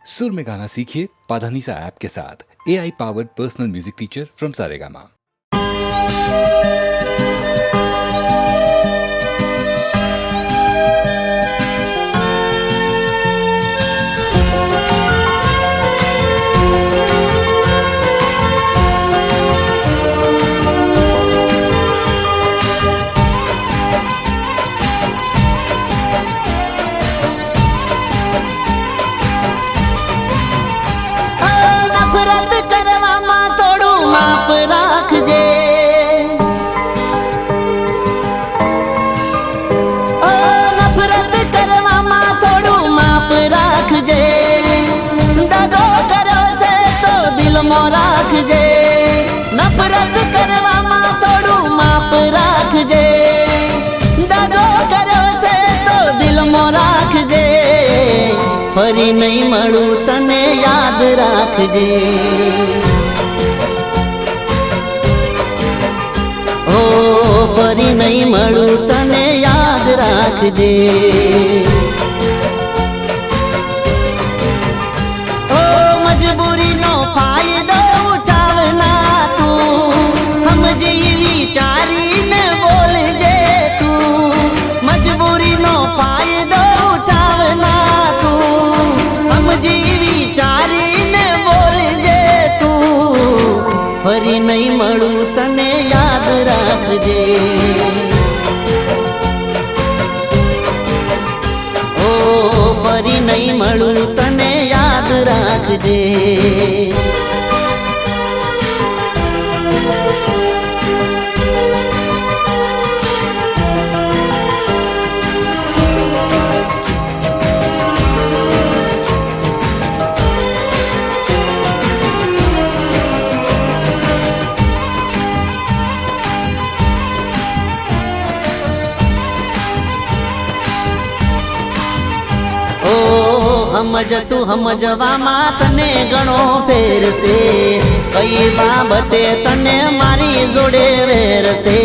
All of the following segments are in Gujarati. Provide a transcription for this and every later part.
सुर में गाना सीखिए पाधानीसा ऐप के साथ AI powered personal music teacher from Saregama. नफरत करवामां थोड़ું માપ રાખજે ઓ નફરત કરવામાં થોડું માપ રાખજે દગો કર્યો છે તો દિલમાં રાખજે નફરત કરવામાં થોડું માપ રાખજે દગો કર્યો છે તો દિલમાં રાખજે ફરી નહીં મળું તને યાદ રાખજે ઓ ફરી નહીં મળું તને યાદ રાખજે ઓ મજબૂરીનો ફાયદો ઉઠાવના તું સમજી વિચારીને બોલજે તું મજબૂરીનો ફાયદો ઉઠાવના તું સમજી વિચારીને બોલજે તું ફરી નહીં મળું તને યાદ રાખજે ઓ ફરી નહીં મળું તને યાદ રાખજે સમજ તું સમજવામાં તને ઘણો ફેર છે કઈ બાબતે તને મારી જોડે વેરશે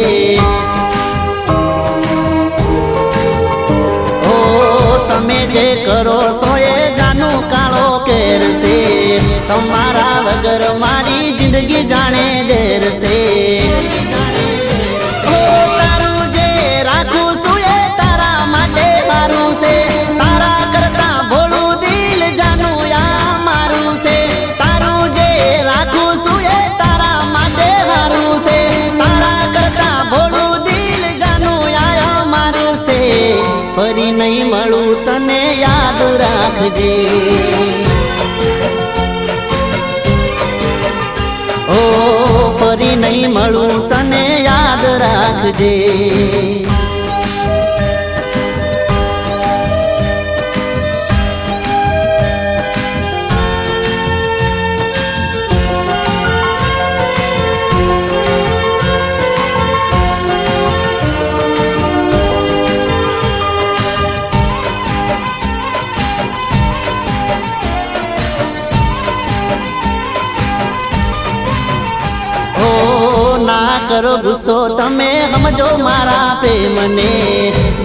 ઓ તમે જે કરો છો એ જાનું કાળો કેર છે તમારા વગર મારી જિંદગી જાણે ઝેર છે ઓ તારું જે રાખું છું એ તારા માટે મારું છે તારા કરતા ફરી નહીં મળું તને યાદ રાખજે ઓ ફરી નહીં મળું તને યાદ રાખજે કરો ગુસ્સો તમે સમજો મારા પ્રેમને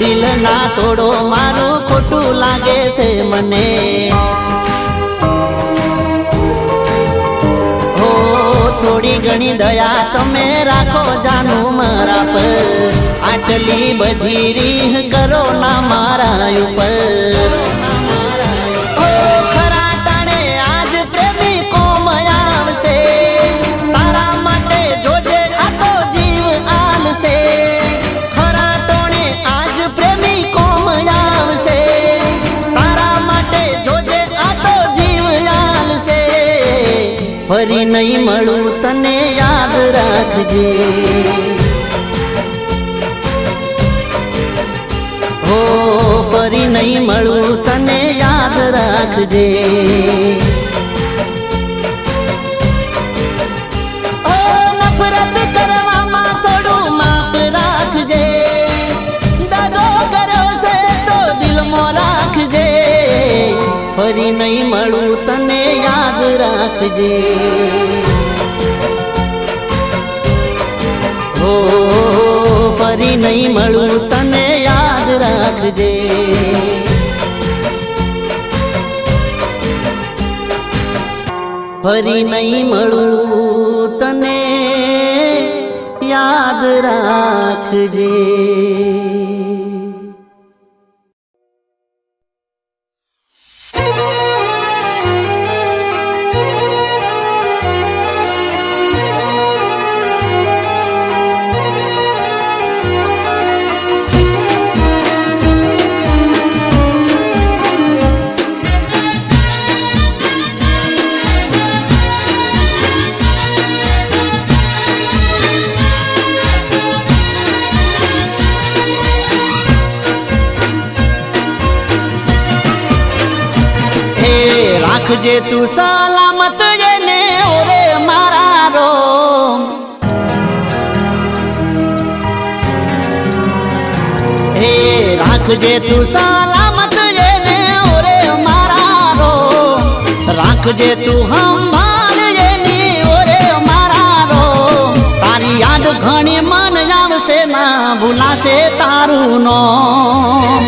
દિલ ના તોડો મારું ખોટું લાગે છે મને ઓ થોડી ઘણી દયા તમે રાખો જાનું મારા પર આટલી બધી રીહ કરો ના મારા ઉપર ફરી નહીં મળું તને યાદ રાખજે ઓ ફરી નહીં મળું તને યાદ રાખજે ઓ નફરત કરવામાં થોડું માપ રાખજે દગો કર્યો છે તો દિલમાં રાખજે ફરી નહીં મળું તને યાદ રાખજે ઓ ફરી નહીં મળું તને યાદ રાખજે ફરી નહીં મળું તને યાદ રાખજે. રાખજે તું સલામત જેને ઓરે મારા રોમ. હે રાખજે તું સલામત જેને ઓરે મારા રોમ. રાખજે તું સંભાળ જેની ઓરે મારા રોમ. તારી યાદ ઘણી મન આવશે ના ભૂલાશે તારું નામ.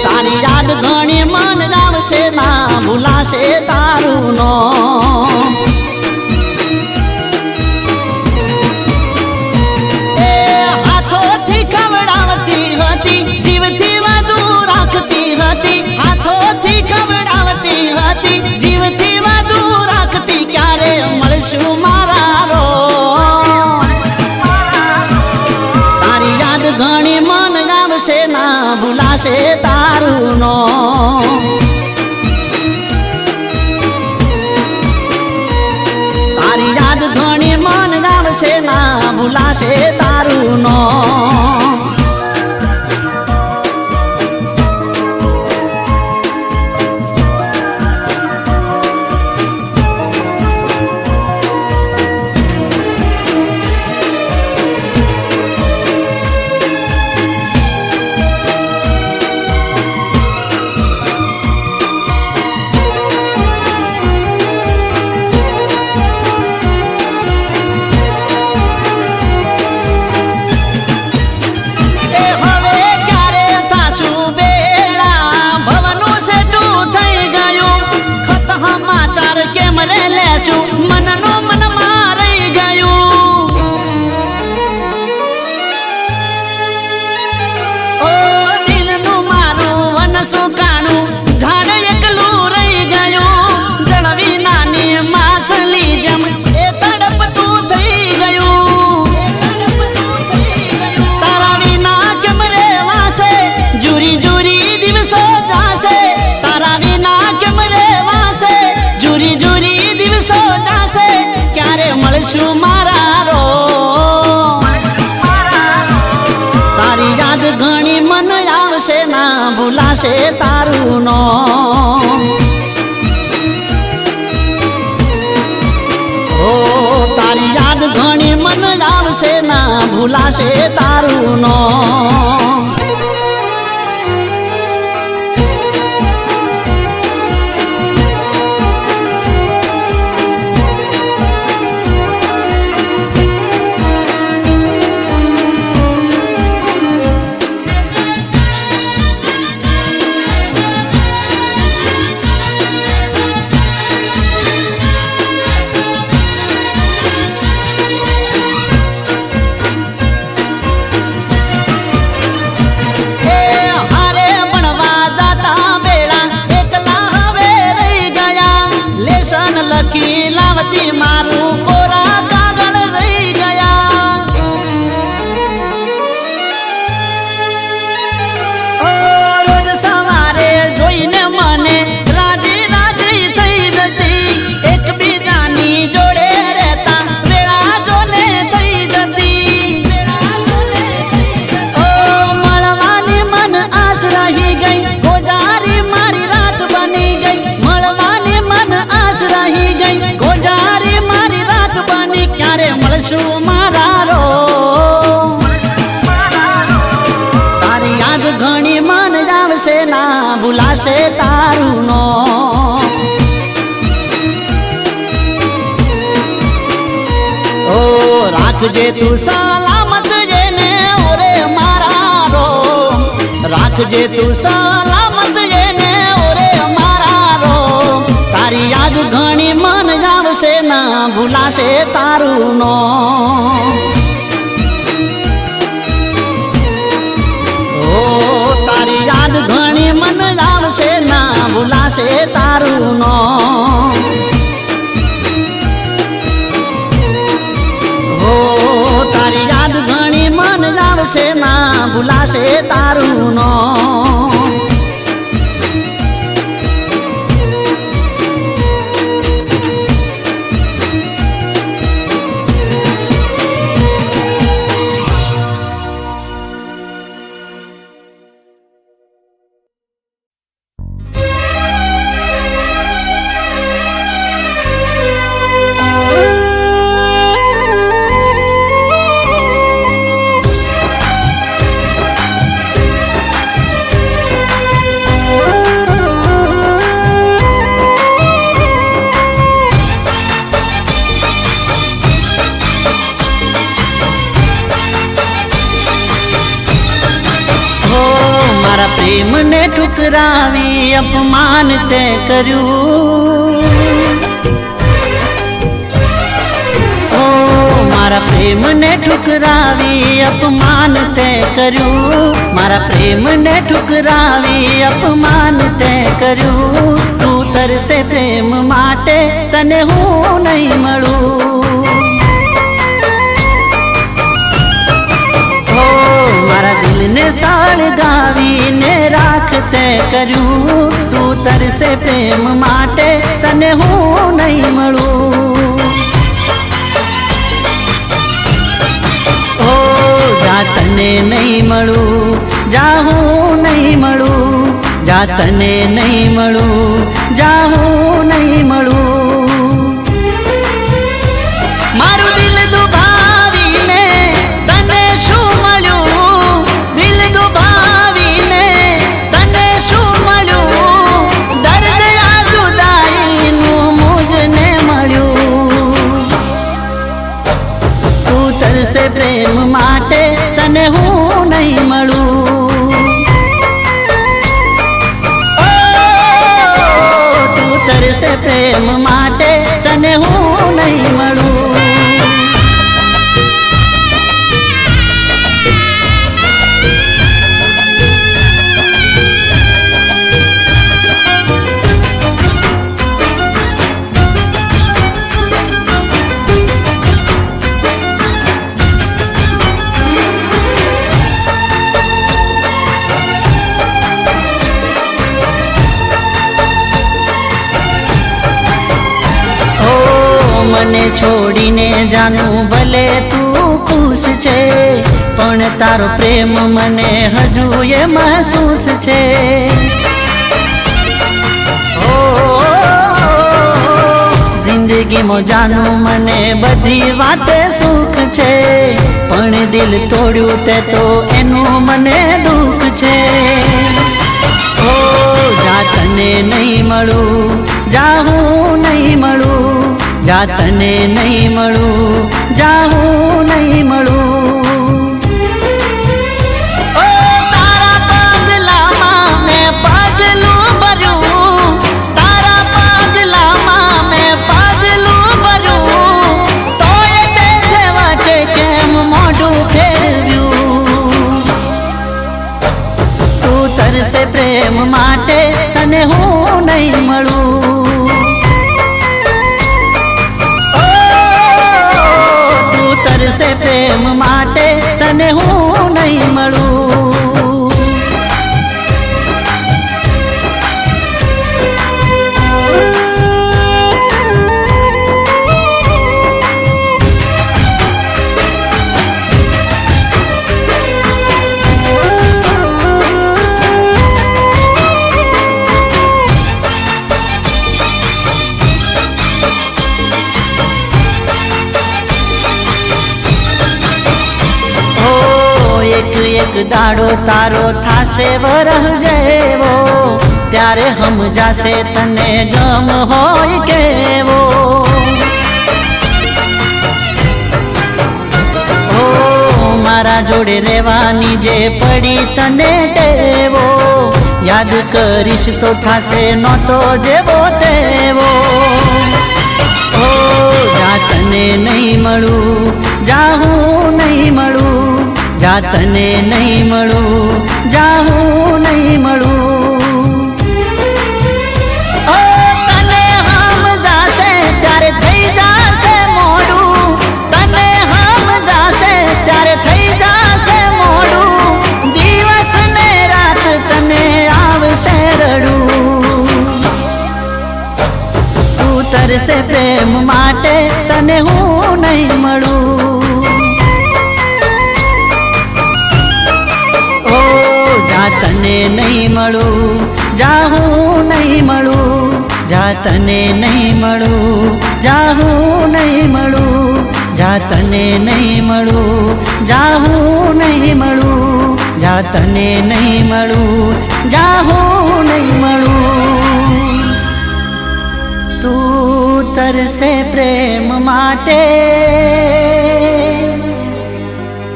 તારી યાદ ઘણી મન આવશે ના ભૂલાશે તારું નામ. એ હાથોથી ખવડાવતી હતી જીવથી વધુ રાખતી હતી. હાથોથી ખવડાવતી હતી જીવથી વધુ રાખતી. ક્યારે મળશું મારા રોમ. તારી યાદ ઘણી મન આવશે ના ભૂલાશે તારું નામ. તારી યાદ ઘણી મન આવશે ના ભૂલાશે તારું નામ. મનનો મનમાં રહી ગયું. ઓ દિલનું મારું વન સુકાણું ઝાડ એકલું રહી ગયું. જળવી નાની માછલી જેમ એ તડપતું થઈ ગયું. તારા વિના કેમ રેવાશે જુરી જુરી દિવસો જાશે. તારા વિના કેમ રેવાશે જુરી જુરી દિવસો જાશે. ક્યારે મળશું મારા રોમ. તારી યાદ ઘણી મન આવશે ના ભૂલાશે તારું નામ. ઓ તારી યાદ ઘણી મન આવશે ના ભૂલાશે તારું નામ. લખી લાવતી મારું કોરા કાગળ રહી ગયા. રોજ સવારે જોઈને મને રાજી રાજી થઈ જતી. એકબીજાની જોડે રહેતા વેળા જોને થઈ જતી. ઓ મળવાની મન આશ રહી ગઈ. ગોજારી મારી રાત બની ગઈ. મળવાની મન આશ રહી ગઈ. ગોજારી મારી રાત બની. ક્યારે મળશું મારા રોમ. તારી યાદ ઘણી મન આવશે ના ભૂલાશે તારું નામ. ઓ રાખજે તું સલામત જેને ઓરે મારા રોમ. રાખજે તું સલામત જેને તારી યાદ ઘણી મન આવશે ના ભૂલાશે તારું નો તારી યાદ ઘણી મન આવશે ના ભૂલાશે તારું નો તારી યાદ ઘણી મન આવશે ના ભૂલાશે તારું નો प्रेम ने ठुकरावी अपमान ते कर्यु ओ मारा प्रेम ने ठुकरावी अपमान ते कर्यु मारा प्रेम ने ठुकरावी अपमान ते कर्यु तू तरसे प्रेम माटे तने हूँ नहीं मळू मारा दिल ने सळगावी ने राखते कर्यु तू तरसे प्रेम माटे तने हूँ नहीं मळू ओ जा तने नहीं मळू जा हूँ नहीं मळू जा तने नहीं मळू जा हूँ नहीं मळू मारू दिल दुभावी ने तने शू मळ्यू प्रेम माटे तने हूँ नहीं मळू तू तरसे प्रेम माटे तने हूँ नहीं मळू मने छोड़ीने जानू भले तू खुश छे पण तारो प्रेम मने हजू ये महसूस छे ओ जिंदगी मो जानू मने बधी वाते सुख छे पण दिल तोड़्यू ते तो एनु मने दुख छे ओ जा तने नहीं मळू जा हूँ नहीं मळू जा तने नहीं मळू जा हूँ नहीं मळू ओ तारा पगला मां मैं पगलू भरू तारा पगला मां मैं पगलू भरू तोय ते छेवटे केम मोढू फेरव्यू तू तरसे प्रेम माटे तने हूँ नहीं मळू तरसे प्रेम माटे तने हूँ नहीं मळू एक दाड़ो तारो थासे वरह जेवो त्यारे हम जासे तने गम होय केवो ओ मारा जोड़े रेवानी जे पड़ी तने टेवो या યાદ કરીશ તો થાશે નહોતો જેવો તેવો ઓ જા તને નહીં મળું જા હું નહીં મળું જા તને નહીં મળું જા હું નહીં મળું ઓ તને હમ જાશે ત્યારે થઈ જાશે મોડું તને હમ જાશે ત્યારે થઈ જાશે મોડું દિવસ ને રાત તને આવશે રડું તું તરસે પ્રેમ માટે તને હું નહીં મળું ઓ જા તને નહીં મળું જા હું નહીં મળું જા તને નહીં મળું જા હું નહીં મળું જા તને નહીં મળું જા હું નહીં મળું જા તને નહીં મળું જા હું નહીં મળું તું તરસે પ્રેમ માટે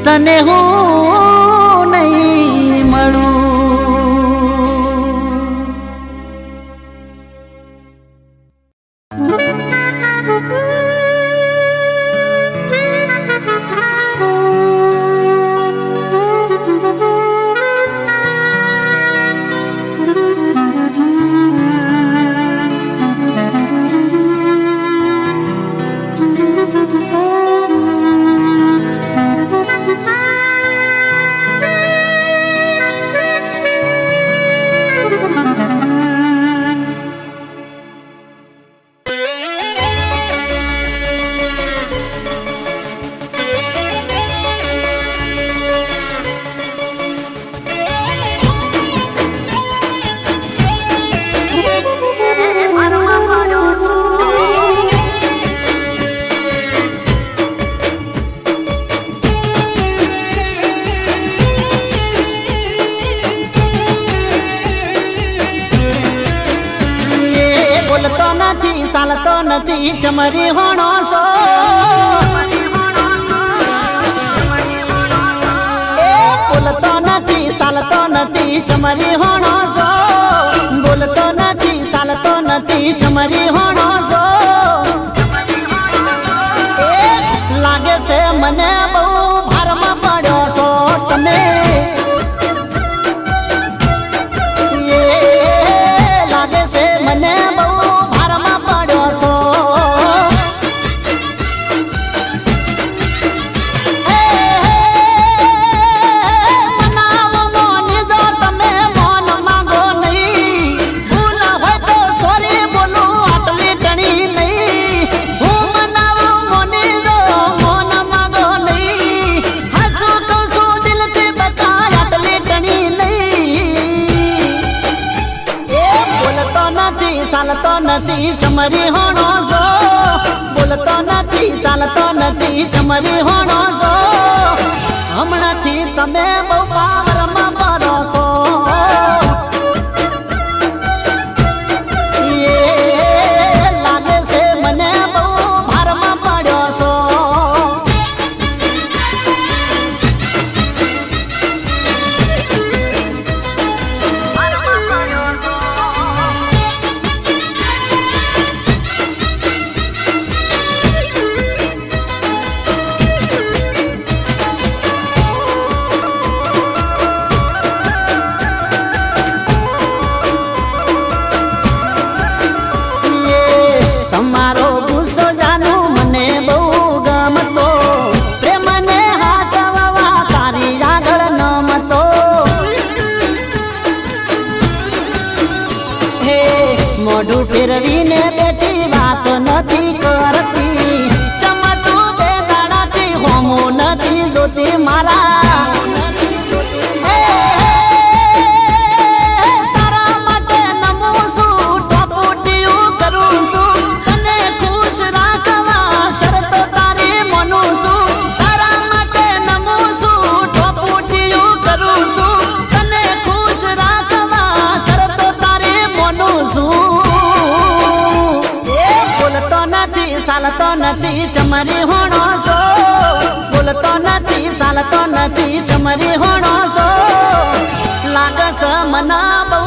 તને હું નહીં મળું ચાલતો નથી ચમરી હોણો સો એ બોલતો નથી ચાલતો નથી ચમરી હોણો સો બોલતો નથી ચાલતો નથી ચમરી હોણો સો એ લાગે છે મને બહુ ભારમાં પડ્યો છો તમે એ લાગે છે મને બહુ ચાલતો નથી ચમરી હોણો છો બોલતો નથી ચાલતો નથી ચમરી હોણો છો હમણાંથી તમે બહુ પાવરમાં પડો છો એ લાગે છે મને બહુ ભારમાં પડ્યો છો તમારો ગુસ્સો જાનું મને બહુ ગમતો પ્રેમને હાચવવા તારી આગળ નમતો હે મોઢું ફેરવીને બેઠી વાત નથી કરતી ચમતું બે દાડાથી હોમું નથી જોતી મારા ચાલતો નથી ચમરી હોણો છો બોલતો નથી ચાલતો નથી ચમરી હોણો છો લાગે છે મને બહુ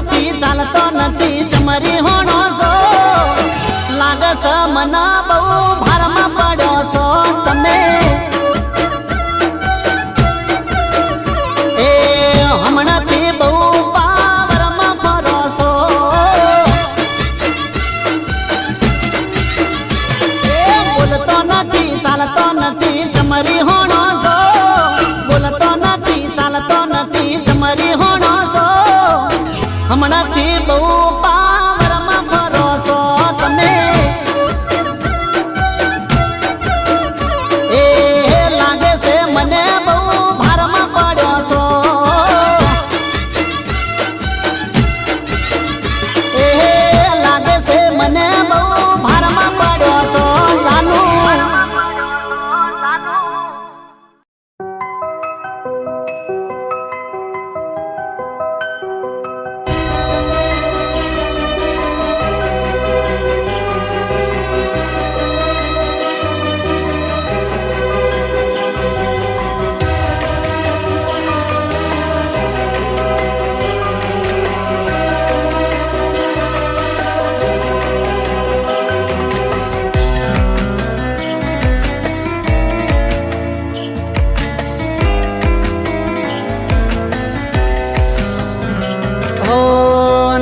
નથી ચાલતો નથી ચમરી હોણો છો લાગે છે મને બહુ ભારમાં પડ્યો છો તમે એ હમણાંથી બહુ પાવરમાં ફરો છો એ બોલતો નથી ચાલતો નથી ચમરી હોણો છો બોલતો નથી ચાલતો નથી ચમરી હોણો છો હમણાંથી બહુ પાવરમાં ફરો છો તમે એ લાગે છે મને બહુ ભારમાં પડ્યો છો એ લાગે છે મને બહુ ભારમાં પડ્યો છો જાનું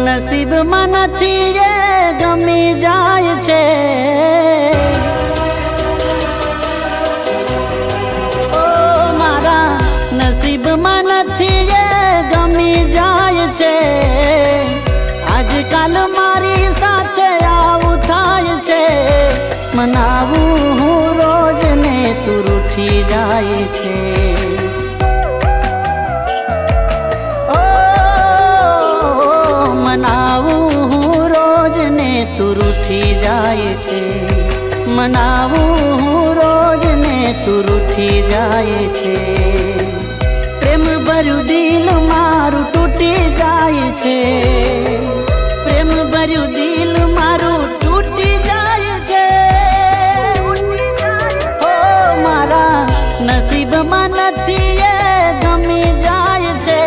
નસીબમાં નથી એ ગમી જાય છે ઓ મારા નસીબમાં નથી એ ગમી જાય છે આજકાલ મારી સાથે આવું થાય છે મનાવું હું રોજ ને તું રૂઠી જાય છે મનાવું હું રોજ ને તું રૂઠી જાય છે મનાવું હું રોજ ને તું રૂઠી જાય છે પ્રેમ ભર્યું દિલ મારું તૂટી જાય છે પ્રેમ ભર્યું દિલ મારું તૂટી જાય છે ઓ મારા નસીબમાં નથી એ ગમી જાય છે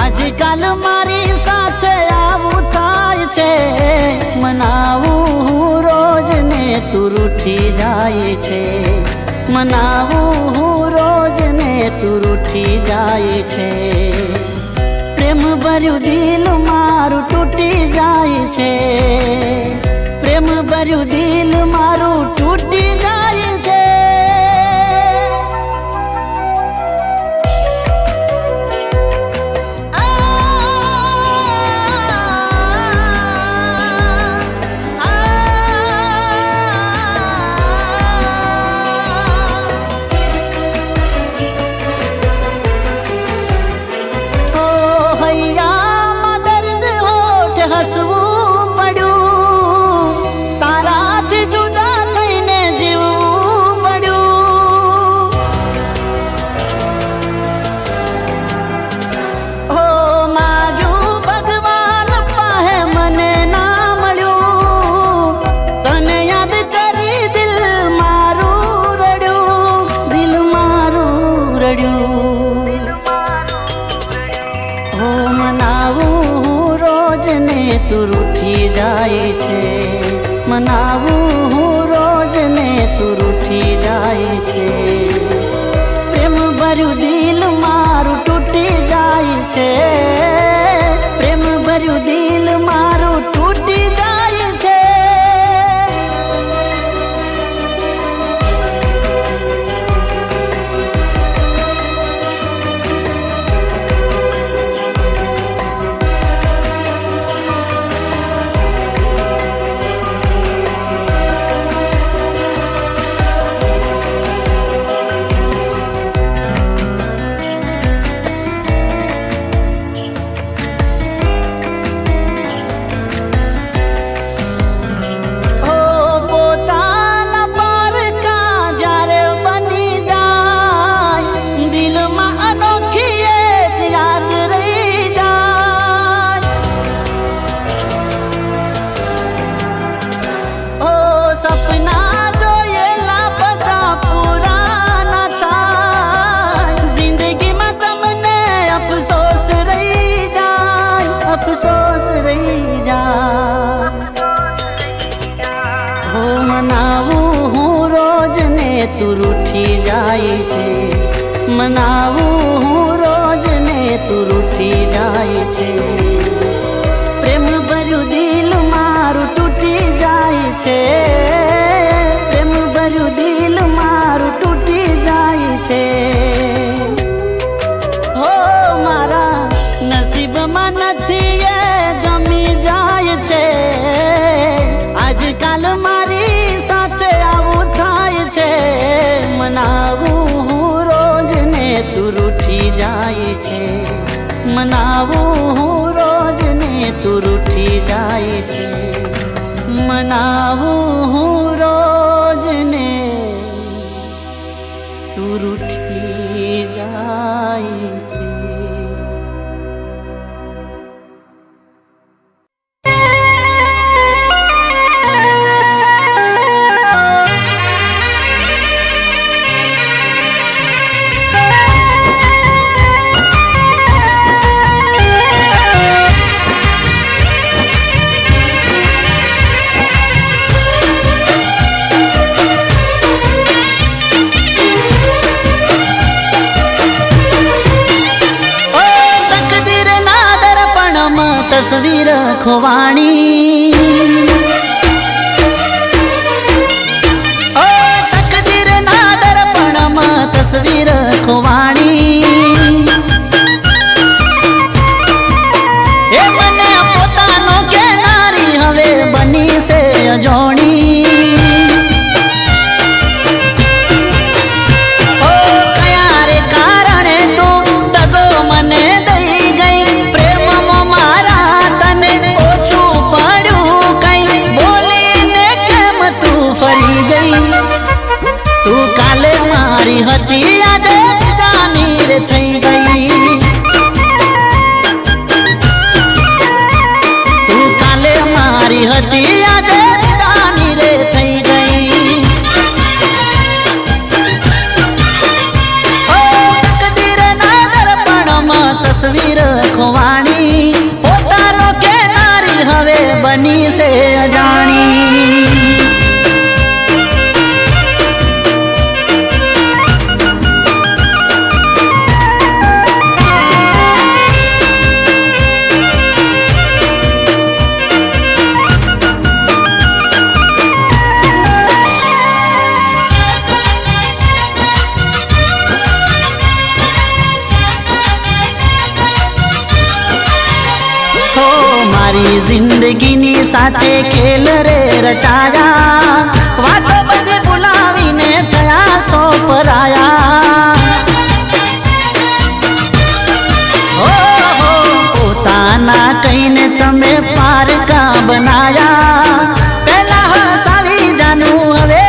આજકાલ મારી સાથે આવું થાય છે મનાવું હું રોજ ને તું રૂઠી જાય છે મનાવું હું રોજ ને તું રૂઠી જાય છે પ્રેમ ભર્યું દિલ મારું તૂટી જાય છે પ્રેમ ભર્યું દિલ મારું તૂટી જાય છે હસવું પડ્યું તારાથી જુદા થઈને જીવવું પડ્યું હો માગ્યું ભગવાન પાસે મને ના મળ્યું તને યાદ કરી દિલ મારું રડ્યું હો મનાવું તું રૂઠી જાય છે મનાવું હું રોજ ને તું રૂઠી જાય છે પ્રેમ ભર્યું દિલ મારું તૂટી જાય છે પ્રેમ ભર્યું દિલ મારું તૂટી જાય છે અફસોસ રહી જા હો મનાવું હું રોજ ને તું રૂઠી જાય છે મનાવું હું રોજ ને તું રૂઠી જાય છે પ્રેમ ભર્યું દિલ મારું તૂટી જાય છે પ્રેમ ભર્યું દિલ મારું તૂટી જાય છે હો મારા નસીબમાં નથી એ ગમી જાય છે આજકાલ મારી સાથે આવું થાય છે મનાવું હું રોજ ને તું રૂઠી જાય છે મનાવું હું રોજ ને તું રૂઠી જાય છે મનાવું હું રોજ ને તું રૂઠી જાય છે તસવીર ખોવાણી ઓ તકદીર ના દર્પણમાં તસવીર ખોવાણી એ મને પોતાનો કેનારી હવે બની છે અજોણી ઓ કયા રે કારણે તું દગો મને દઈ ગઈ પ્રેમમાં મારા તને ઓછું પડ્યું કઈ બોલીને કેમ તું ફરી ગઈ તું કાલે મારી હતી આજે જાની રે થઈ ગઈ તું કાલે મારી હતી આજે જાની રે થઈ ગઈ ઓ તકદીર ના દર્પણમાં તસવીર ખોવાણી પોતાનો કેનારી હવે બની છે અજાણી મારી જિંદગીની સાથે ખેલ રે રચાયા વાતો બધી ભૂલાવીને થયા સો પરાયા હો પોતાના કહીને તમે પારકા બનાયા પેલા હસાવી જાનું હવે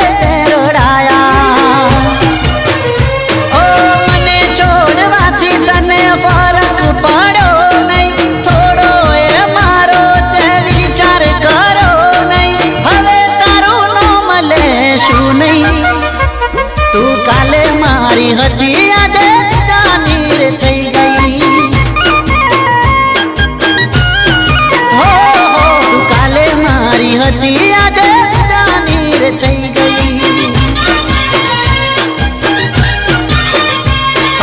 રડાયા ઓ મને છોડવાથી તને ફરક પડ્યો નહીં થોડો એ મારો તે વિચાર કરો નહીં હવે તારું નામ લેશું નહીં તું કાલે મારી હતી આજે જાની રે થઈ ગઈ હો તું કાલે મારી હતી આજે જાની રે થઈ ગઈ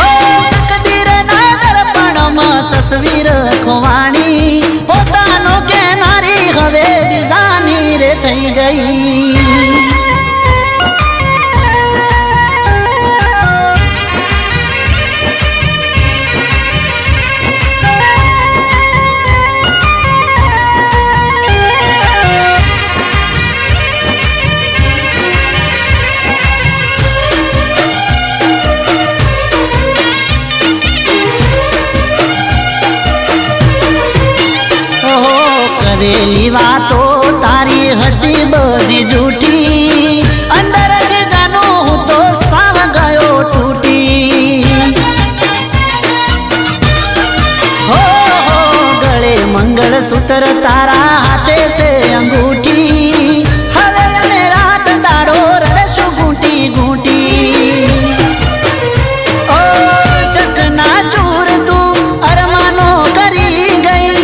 ઓ તકદીર ના દર્પણમાં તસવીર ખોવાણી પોતાનો કેનારી હવે બીજાની રે થઈ ગઈ કરેલી વાતો તારી હતી બધી જૂઠી અંદર જ જાનું હું તો સાવ ગયો તૂટી હો ગળે મંગળસૂત્ર તારા હાથે છે અંગૂઠી હવે અમે રાત દાડો રડશું ઘૂંટી ઘૂંટી ઓ ચકના ચૂર તું અરમાનો કરી ગઈ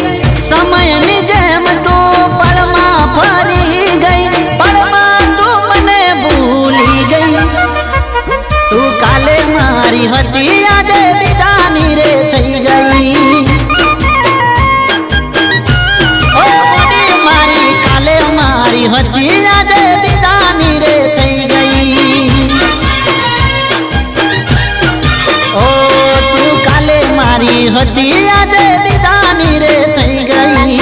હતી આજે વિદાની રે થઈ ગઈ ઓ તું કાલે મારી હતી આજે વિદાની રે થઈ ગઈ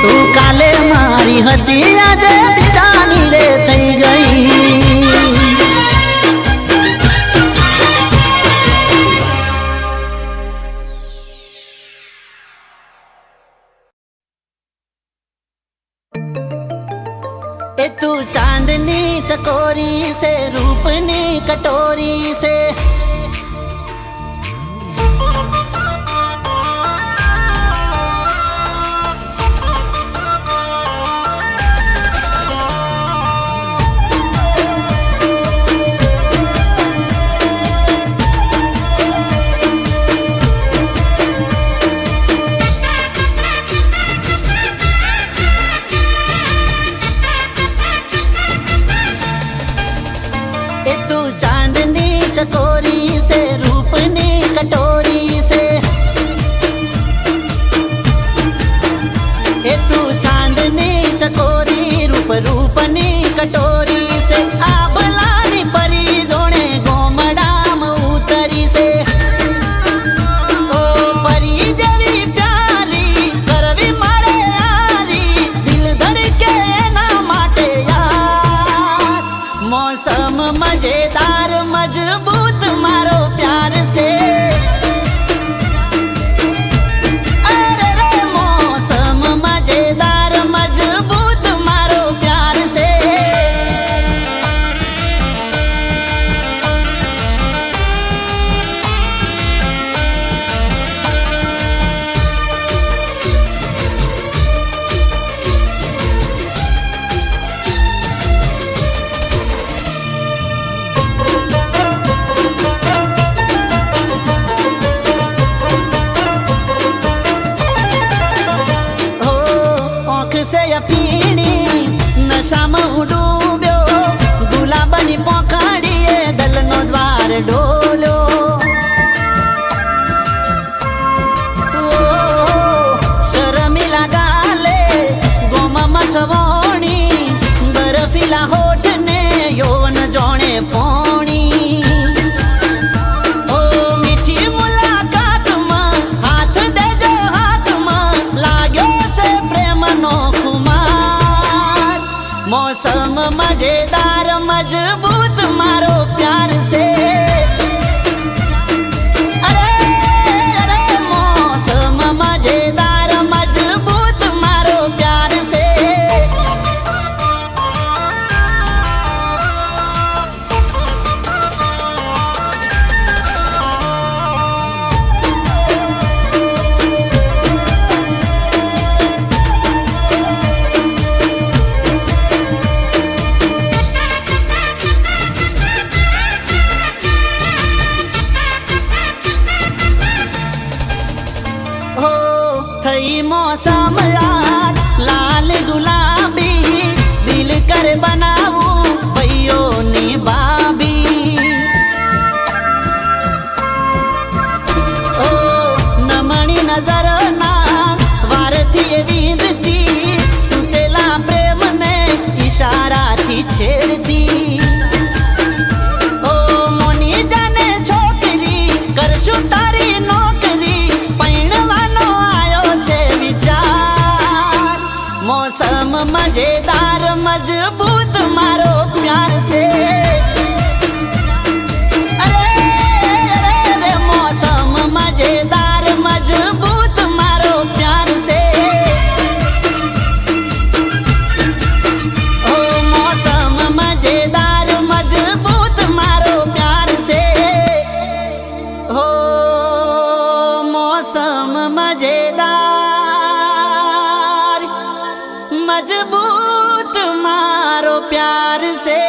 તું કાલે મારી હતી આજે વિદાની રે થઈ ગઈ ए तू चांदनी चकोरी से रूपनी कटोरी से ए तू चांदनी चकोरी से रूपनी कटोरी से ए तू चांदनी चकोरी रूपनी कटोरी से आबलानी परी जोणे गोमडाम उतरी से ओ परी जेवी प्यारी करवी मारे यारी दिल धड़के एना माटे यार मौसम मजेदार मजबूत मारो प्यार से अरे रे मौसम मजेदार मजबूत मारो प्यार से हो आँख से पीणी नशा में डूब्यो गुलाबनी पोखड़ीए दलनो द्वार डोलो शर्मिला गाले गोमा मछवोणी बर्फीला होठ ने यौवन जोणे पोणी ओ मीठी मुलाकात में हाथ देजो हाथ में लाग्यो से प्रेम नो खुमार मौसम मजेदार मजबूत मारो प्यार से अरे अरे मौसम मजेदार मजबूत मारो प्यार से हो थई मौसम यार लाल गुलाबी दिल कर बनावू भैयो नी बाबी ओ नमणी नजर ना वारथी वीरती सुतेला प्रेम ने इशारा थी छेड़ती ओ मोनी जाने छोकरी करशु तारी नौकरी पैणवानो आयो छे विचार मौसम मजेदार मजबूत मारो प्यार से अरे अरे अरे मौसम मजेदार मजबूत मारो प्यार से ओ मौसम मजेदार मजबूत मारो प्यार से हो मौसम मजेदार मजबूत मारो प्यार से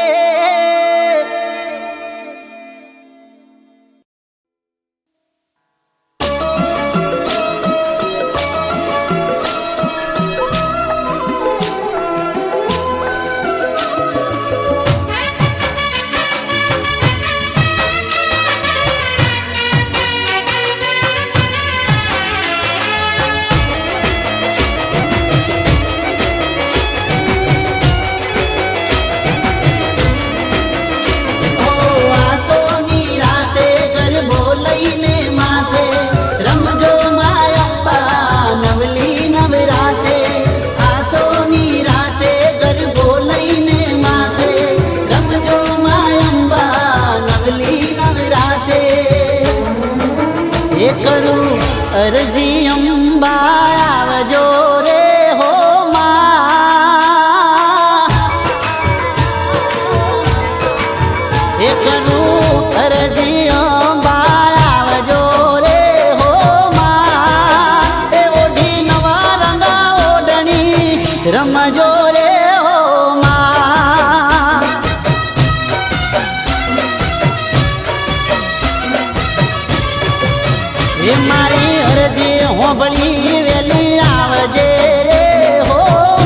કરું અરજી અંબા આવજો રે હો માં એ કરું અરજી અંબા આવજો રે હો માં એ ઓઢી નવા રંગા ઓઢણી રમજો રે હો માં એ મારી અરજી હોંભળી વેલી આવજે રે હો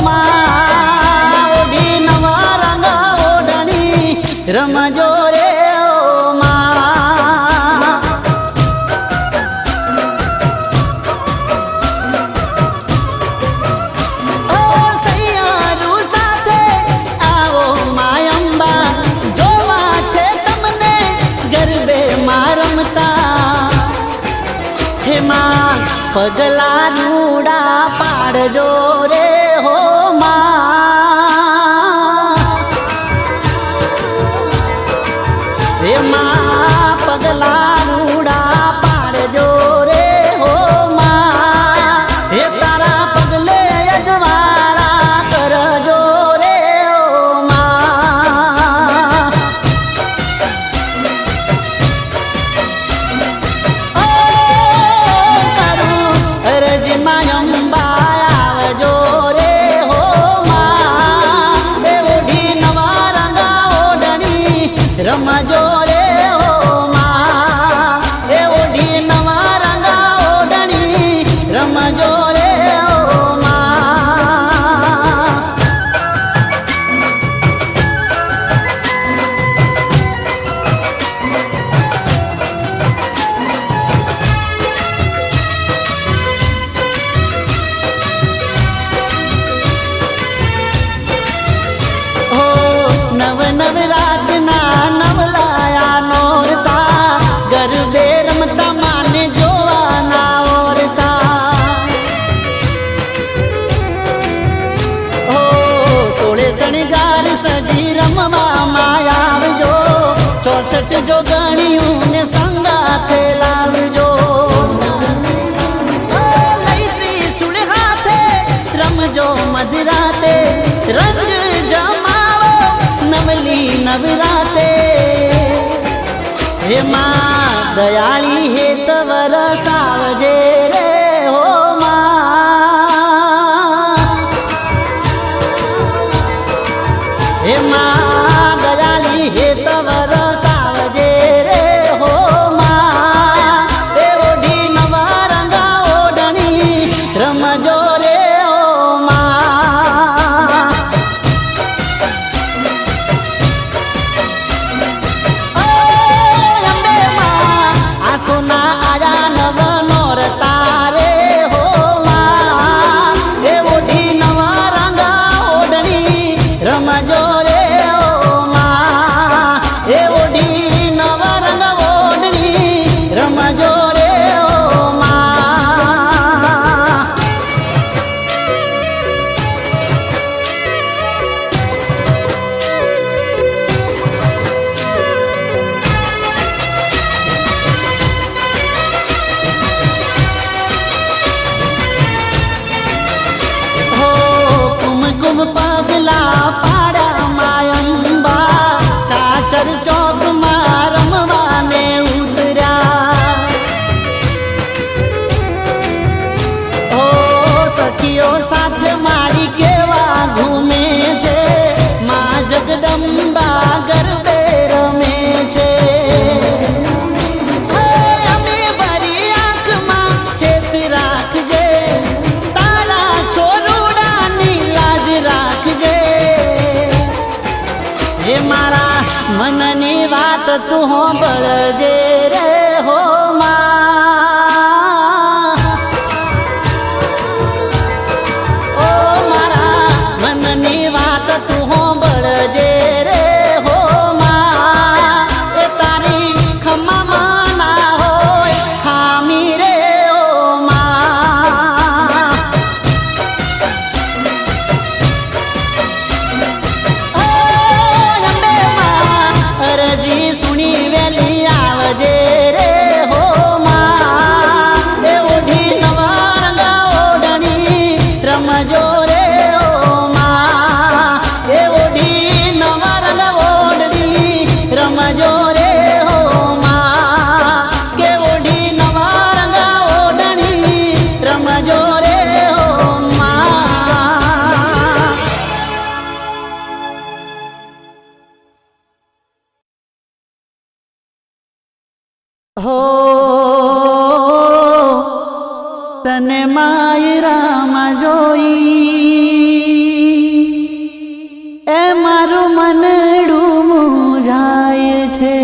માં ઓઢી નવા રંગા ઓઢણી રમજો રે હો માં ઓ સૈયારું સાથે આવો માયંબા જોવા છે તમને ગરબે માં રમતા હે માં પગલા રૂડા પાડજો રે હો માં હે માં પગલા રૂડા પાડજો રે હો માં હે તારા પગલે અજવાળા કરજો રે હો માં અરજી અંબા આવજો રે હો માં એ ઓઢી નવા રંગા ઓઢણી રમજો રે હો માં એ ઓઢી નવા રંગા ઓઢણી રમજો રે હો માં નવ નવ રાતના નવલાયા નોરતા ગરબે રમતા માને જોવાના ઓરતા હો સોળે શણગાર સજી રમવા આવજો 64 જો ગણ્યું ને સંગાથે લાવજો લઈ ત્રિશુળ હાથે રમજો મધરાતે રંગ જમાવો નવલી નવરાતે હે માં દયાળી હે તવર સાવજે રે હો માં હે માં દયાળી હે તવર સાવજે રે હો માં એ ઓઢી નવા રંગા ઓઢણી રમજો રે હો માં સોના આયા નવ નોરતા રે હો માં એ ઓઢી નવા રંગા ઓઢણી રમજો રે હો માં એ ઓઢી નવા રંગા ઓઢણી રમજો રે હો માં કુમ પગલા પાડા માયંબા ચાચર ચોક માં રમવાને ઉતર્યા હો સખીઓ સાથે મારી કેવા ઘૂમે છે માં જગદંબા ગરબે રમે છે અમે ભરી આંખમાં હેત રાખજે તારા છોરુડાની લાજ રાખજે હે મારા મનની વાત તું હોંભળજે રે હો માં ઓ મારા મનની વાત તું હોંભળજે રે હો માં એ તારી ખમામાં ના હોય ખામી રે હો માં અરજી સુણી વેલી આવજે હો તને માયરામાં જોઈ એ મારું મનડું મૂંઝાય છે.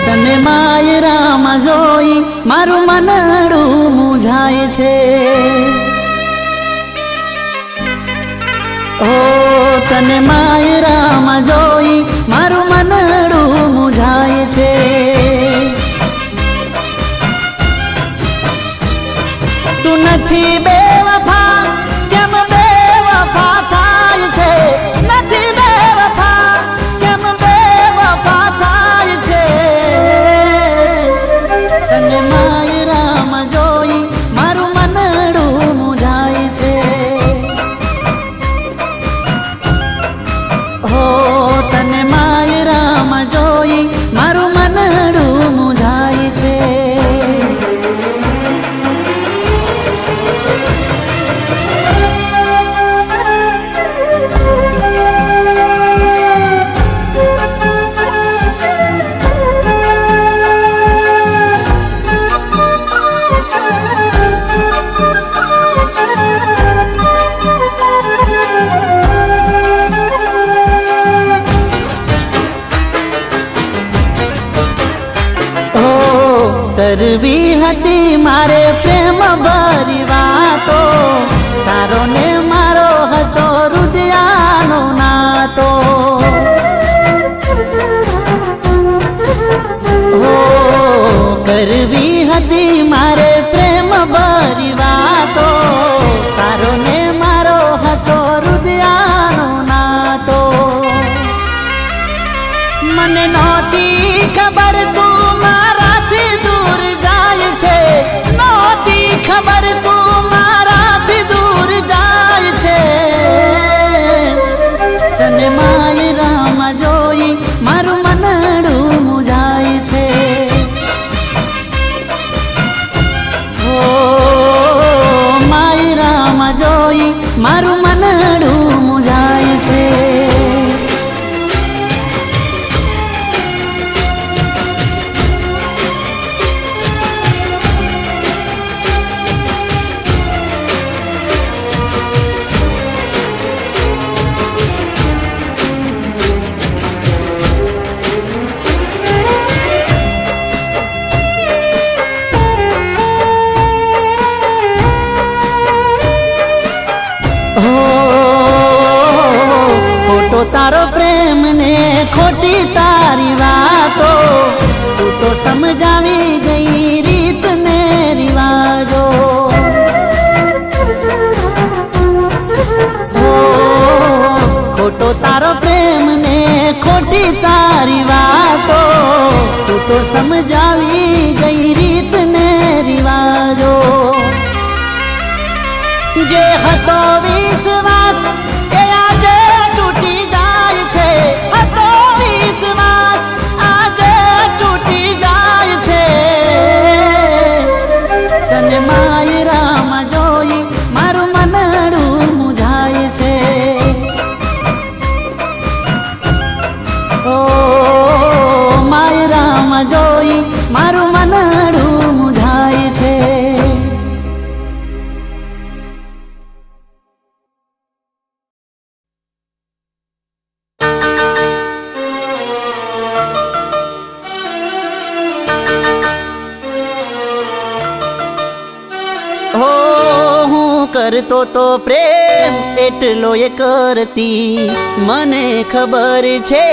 તને માયરામાં જોઈ મારું મનડું મૂંઝાય છે. ઓ તને માયરામાં જોઈ મારું મનડું મૂંઝાય છે. તું નથી બેવફા કેમ બેવફા થાય છે. નથી બેવફા કેમ બેવફા થાય છે. તને માયરામાં જોઈ મારું મનડું મૂંઝાય છે. હો તને માયરામાં જોઈ મારું મનડું મૂંઝાય છે. કરવી હતી મારે પ્રેમ ભરી વાતો. તારો ને મારો હતો હૃદયાનો નાતો. હો કરવી હતી મારે પ્રેમ ભરી વાતો. તારો ને મારો હતો હૃદયાનો નાતો. મને નહોતી ખબર તું મારાથી દૂર જાય છે. નહોતી ખબર તું મારાથી દૂર જાય છે. તને માયરામાં જોઈ મારું મનડું મૂંઝાય છે. ઓ માયરામાં જોઈ મારું મનડું મૂંઝાય છે. ખોટો તારો પ્રેમ ને ખોટી તારી વાતો. તું તો સમજાવી ગઈ રીત ને રિવાજો. ખોટો તારો પ્રેમ ને ખોટી તારી વાતો. તું તો સમજાવી ગઈ રીત ને રિવાજો. જે હતો વિશ્વાસ એ આજે તૂટી જાય છે. હતો વિશ્વાસ આજે તૂટી જાય છે. તને માયરામાં જોઈ મારું મનડું મૂંઝાય છે. ઓ માયરામાં જોઈ મારું મનડું મૂંઝાય કરતો તો પ્રેમ એટલો એ કરતી, મને ખબર છે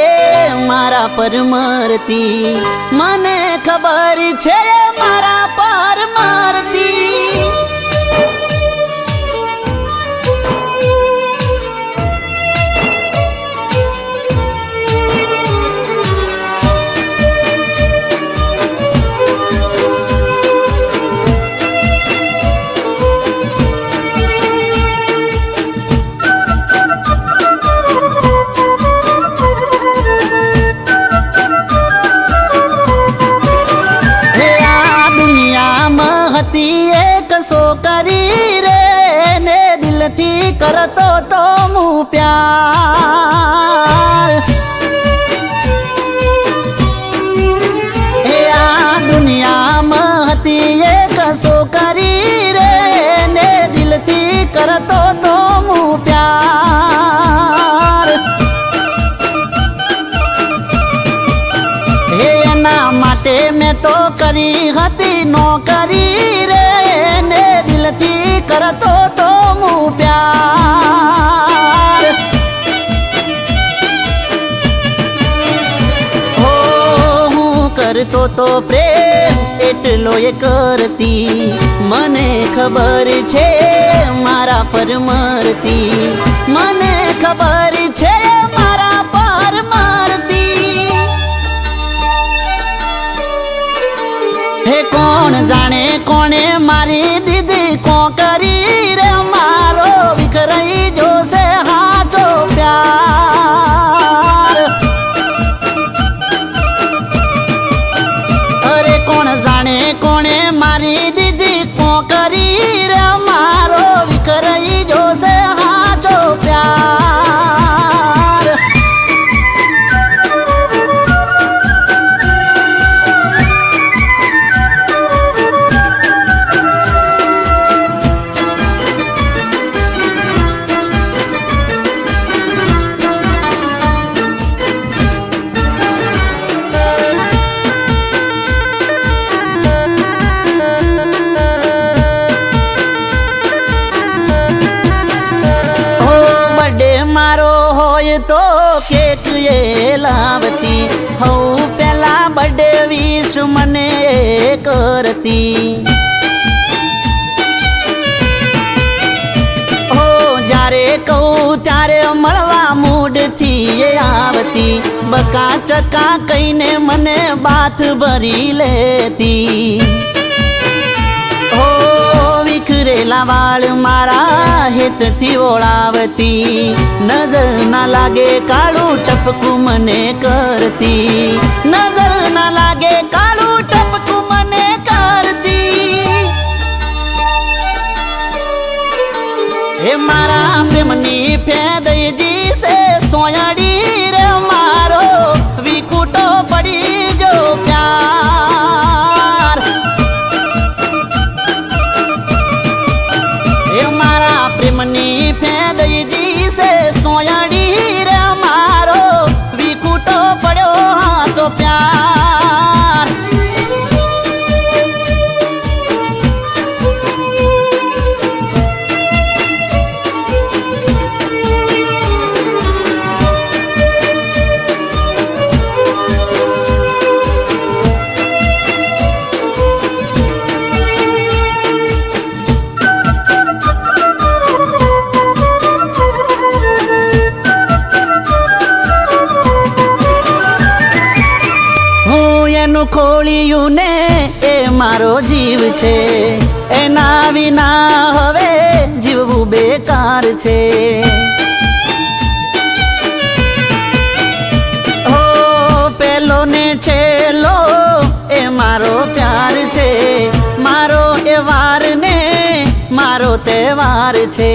મારા પર મરતી, મને ખબર છે મારા પર મરતી. એક છોકરી રે ને દિલથી કરતો તો હું પ્યાર. આ દુનિયામાં હતી એક છોકરી રે ને દિલથી કરતો તો હું પ્યાર. એના માટે મેં તો કરી હતી નોકરી રે ને દિલથી કરતો તો હું પ્યાર. હો હું કરતો તો પ્રેમ એટલો એ કરતી, મને ખબર છે મારા પર મરતી, મને ખબર છે મારા પર મરતી. હે કોણ જાણે કોણે મારી દીદી કોકરી રે, મારો વિખરાઈ જોશે હાચો પ્યાર. અરે કોણ જાણે કોણે મારી દીદી કોકરી રે, મારો વિખરાઈ જોશે હાચો પ્યાર. મારો હોય તો કેક એ લાવતી, હું પેલા બર્થડે વિશ મને કરતી. હો જ્યારે કહું ત્યારે મળવા મૂડથી એ આવતી, બકા ચકા કહીને મને બાથ ભરી લેતી. હો વિખરેલા વાળ મારા હેતથી ઓળાવતી, નજર ના લાગે કાળું ટપકું મને કરતી, નજર ના લાગે કાળું ટપકું મને કરતી. હે મારા પ્રેમની ફેદઈજી છે સોયાડી રે, મારો વિકુટો પડી જો પ્યાર. મારા પ્રેમની ફેદઈજી છે સોયાડી રે, મારો વિકુટો પડ્યો હાચો પ્યાર. ખોળિયું ને એ મારો જીવ છે, એના વિના હવે જીવવું બેકાર છે. હો પેલો ને છેલ્લો એ મારો પ્યાર છે, મારો એ વાર ને મારો તહેવાર છે.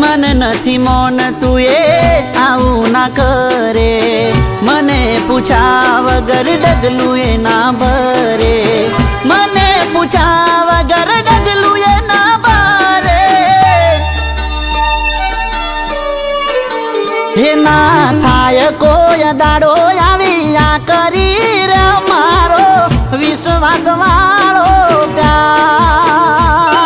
મન નથી મોન તું એ આવું ના કરે, મને પૂછા વગર ડગલું એ ના ભરે, મને પૂછા વગર ડગલું એ ના ભરે. હે ના થાય કોઈ દાડો આવી આ કરી રે, મારો વિશ્વાસ વાળો પ્યાર.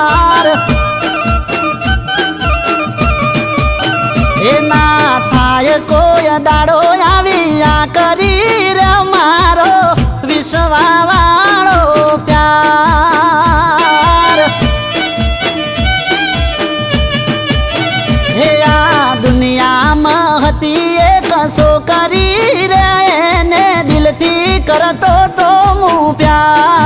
હતી એક છોકરી રે એને દિલથી કરતો તો હું પ્યાર